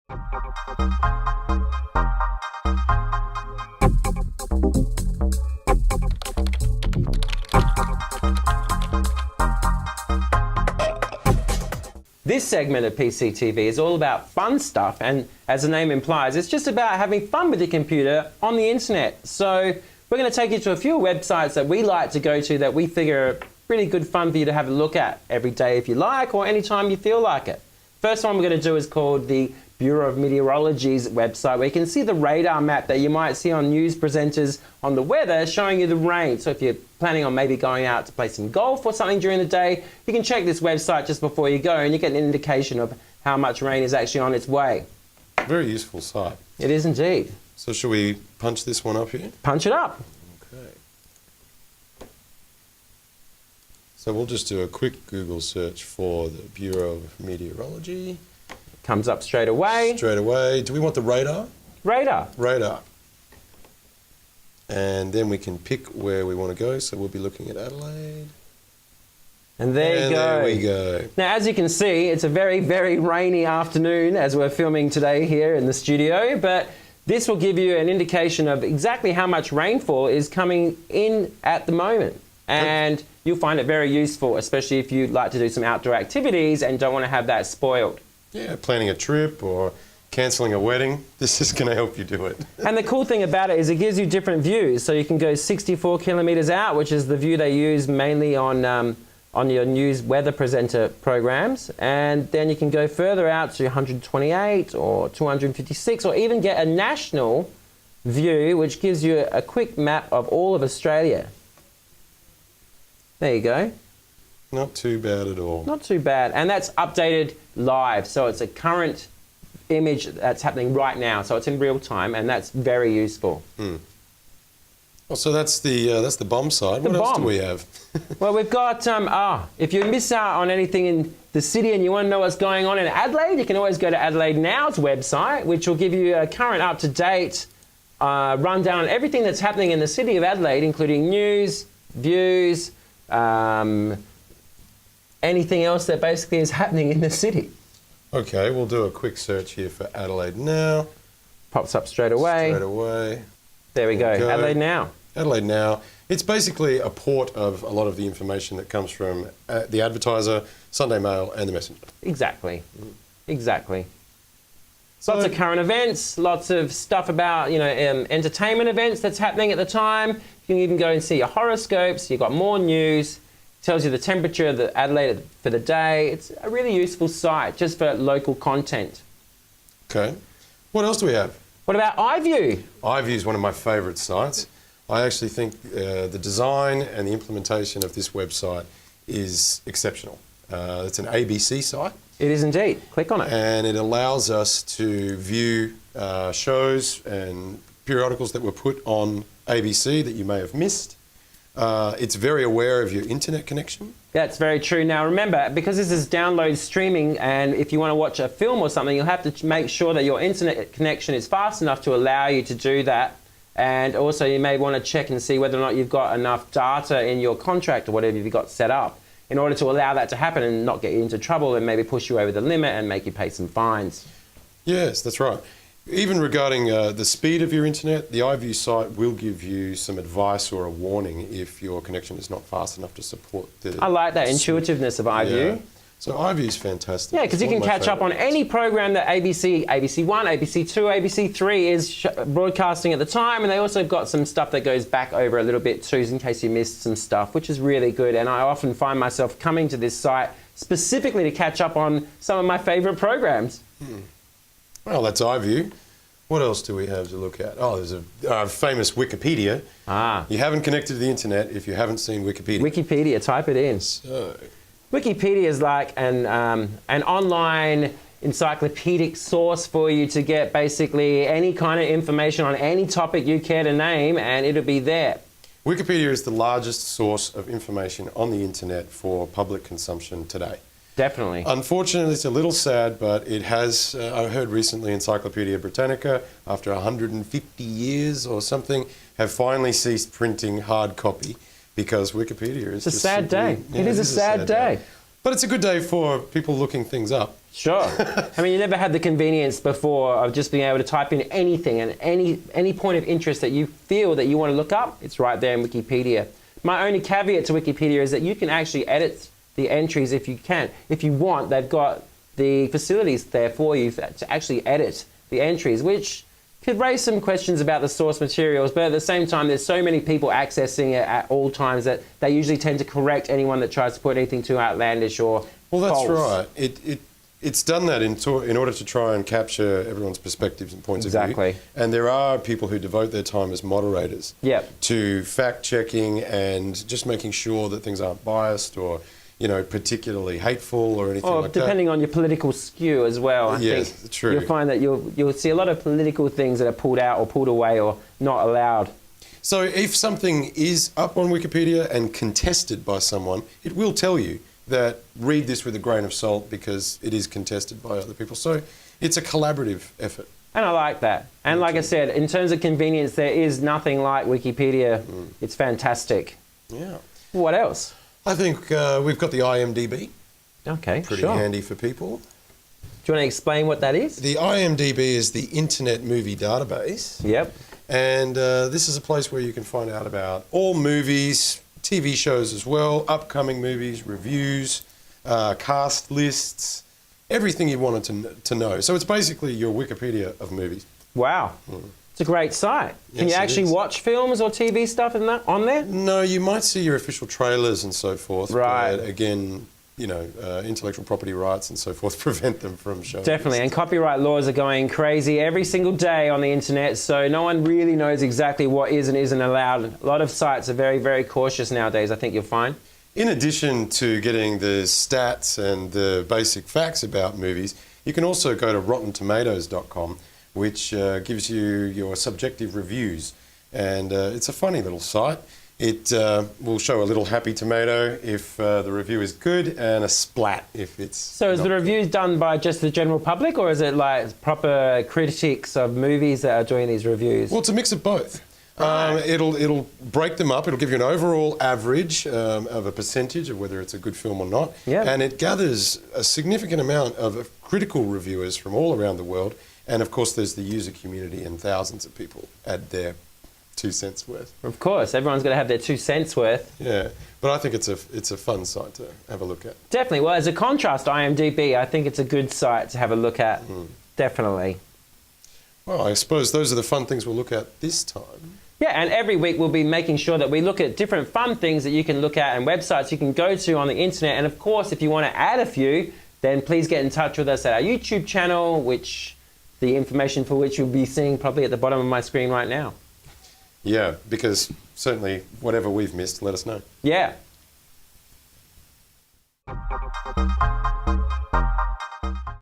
This segment of PCTV is all about fun stuff, and as the name implies, it's just about having fun with your computer on the internet. So we're going to take you to a few websites that we like to go to that we figure are really good fun for you to have a look at every day if you like, or anytime you feel like it. First one we're going to do is called the Bureau of Meteorology's website, where you can see the radar map that you might see on news presenters on the weather showing you the rain. So if you're planning on maybe going out to play some golf or something during the day, you can check this website just before you go and you get an indication of how much rain is actually on its way. Very useful site. It is indeed. So should we punch this one up here? Punch it up. Okay. So we'll just do a quick Google search for the Bureau of Meteorology. Comes up straight away. Straight away. Do we want the radar? Radar. Radar. And then we can pick where we want to go. So we'll be looking at Adelaide. And there you go. There we go. Now, as you can see, it's a very, very rainy afternoon as we're filming today here in the studio, but this will give you an indication of exactly how much rainfall is coming in at the moment. And you'll find it very useful, especially if you'd like to do some outdoor activities and don't want to have that spoiled. Yeah, planning a trip or cancelling a wedding. This is going to help you do it. And the cool thing about it is it gives you different views. So you can go 64 kilometres out, which is the view they use mainly on your news weather presenter programs. And then you can go further out to 128 or 256, or even get a national view, which gives you a quick map of all of Australia. There you go. Not too bad at all. Not too bad. And that's updated live. So it's a current image that's happening right now. So it's in real time, and that's very useful. Well, so that's the bomb side. What else do we have? Well, we've got, if you miss out on anything in the city and you want to know what's going on in Adelaide, you can always go to Adelaide Now's website, which will give you a current, up-to-date rundown on everything that's happening in the city of Adelaide, including news, views, anything else that basically is happening in the city. Okay, we'll do a quick search here for Adelaide Now. Pops up straight away. Straight away. There we go. Adelaide Now. Adelaide Now. It's basically a port of a lot of the information that comes from the Advertiser, Sunday Mail and the Messenger. Exactly. Exactly. Lots of current events, lots of stuff about, entertainment events that's happening at the time. You can even go and see your horoscopes. You've got more news. Tells you the temperature of the Adelaide for the day. It's a really useful site just for local content. Okay. What else do we have? What about iView? iView is one of my favourite sites. I actually think the design and the implementation of this website is exceptional. It's an ABC site. It is indeed. Click on it. And it allows us to view shows and periodicals that were put on ABC that you may have missed. It's very aware of your internet connection. That's very true. Now remember, because this is download streaming, and if you want to watch a film or something, you'll have to make sure that your internet connection is fast enough to allow you to do that. And also you may want to check and see whether or not you've got enough data in your contract or whatever you've got set up in order to allow that to happen and not get you into trouble and maybe push you over the limit and make you pay some fines. Yes, that's right. Even regarding the speed of your internet, the iView site will give you some advice or a warning if your connection is not fast enough to support the... I like that intuitiveness of iView. Yeah. So iView is fantastic. Yeah, because you can catch up on any program that ABC 1, ABC 2, ABC 3 is broadcasting at the time, and they also got some stuff that goes back over a little bit too, in case you missed some stuff, which is really good. And I often find myself coming to this site specifically to catch up on some of my favourite programs. Well, that's iView. What else do we have to look at? Oh, there's a famous Wikipedia. You haven't connected to the internet if you haven't seen Wikipedia. Wikipedia, type it in. So, Wikipedia is like an online encyclopedic source for you to get basically any kind of information on any topic you care to name, and it'll be there. Wikipedia is the largest source of information on the internet for public consumption today. Definitely. Unfortunately, it's a little sad, but it has, I heard recently Encyclopedia Britannica, after 150 years or something, have finally ceased printing hard copy because Wikipedia is It's a sad day. It is a sad day. But it's a good day for people looking things up. Sure. I mean, you never had the convenience before of just being able to type in anything and any point of interest that you feel that you want to look up. It's right there in Wikipedia. My only caveat to Wikipedia is that you can actually edit the entries if you can. If you want, they've got the facilities there for you to actually edit the entries, which could raise some questions about the source materials, but at the same time, there's so many people accessing it at all times that they usually tend to correct anyone that tries to put anything too outlandish or Well, that's false. right. It's done that in order to try and capture everyone's perspectives and points of view. Exactly. And there are people who devote their time as moderators Yep. to fact-checking and just making sure that things aren't biased or, particularly hateful or anything Or like that. depending on your political skew as well. I Yes, think true. You'll find that you'll see a lot of political things that are pulled out or pulled away or not allowed. So if something is up on Wikipedia and contested by someone, it will tell you that read this with a grain of salt because it is contested by other people. So it's a collaborative effort. And I like that. And like I said, in terms of convenience, there is nothing like Wikipedia. It's fantastic. Yeah. What else? I think we've got the IMDb, Okay, pretty sure. handy for people. Do you want to explain what that is? The IMDb is the Internet Movie Database. Yep. And this is a place where you can find out about all movies, TV shows as well, upcoming movies, reviews, cast lists, everything you wanted to know. So it's basically your Wikipedia of movies. Wow. It's a great site. Can Yes, you it actually is. watch films or TV stuff on there? No, you might see your official trailers and so forth. Right. But again, intellectual property rights and so forth prevent them from showing. Definitely, and this. copyright laws are going crazy every single day on the internet, so no one really knows exactly what is and isn't allowed. A lot of sites are very, very cautious nowadays, I think you'll find. In addition to getting the stats and the basic facts about movies, you can also go to RottenTomatoes.com, which gives you your subjective reviews. And it's a funny little site. It will show a little happy tomato if the review is good and a splat if it's So is not the good. reviews done by just the general public, or is it like proper critics of movies that are doing these reviews? Well, it's a mix of both. Right. It'll break them up. It'll give you an overall average of a percentage of whether it's a good film or not. Yeah. And it gathers a significant amount of critical reviewers from all around the world. And of course, there's the user community and thousands of people add their 2 cents worth. Of course, everyone's got to have their 2 cents worth. Yeah, but I think it's a fun site to have a look at. Definitely. Well, as a contrast, IMDb, I think it's a good site to have a look at. Definitely. Well, I suppose those are the fun things we'll look at this time. Yeah, and every week we'll be making sure that we look at different fun things that you can look at and websites you can go to on the internet. And of course, if you want to add a few, then please get in touch with us at our YouTube channel, which the information for which you'll be seeing probably at the bottom of my screen right now. Yeah, because certainly whatever we've missed, let us know. Yeah.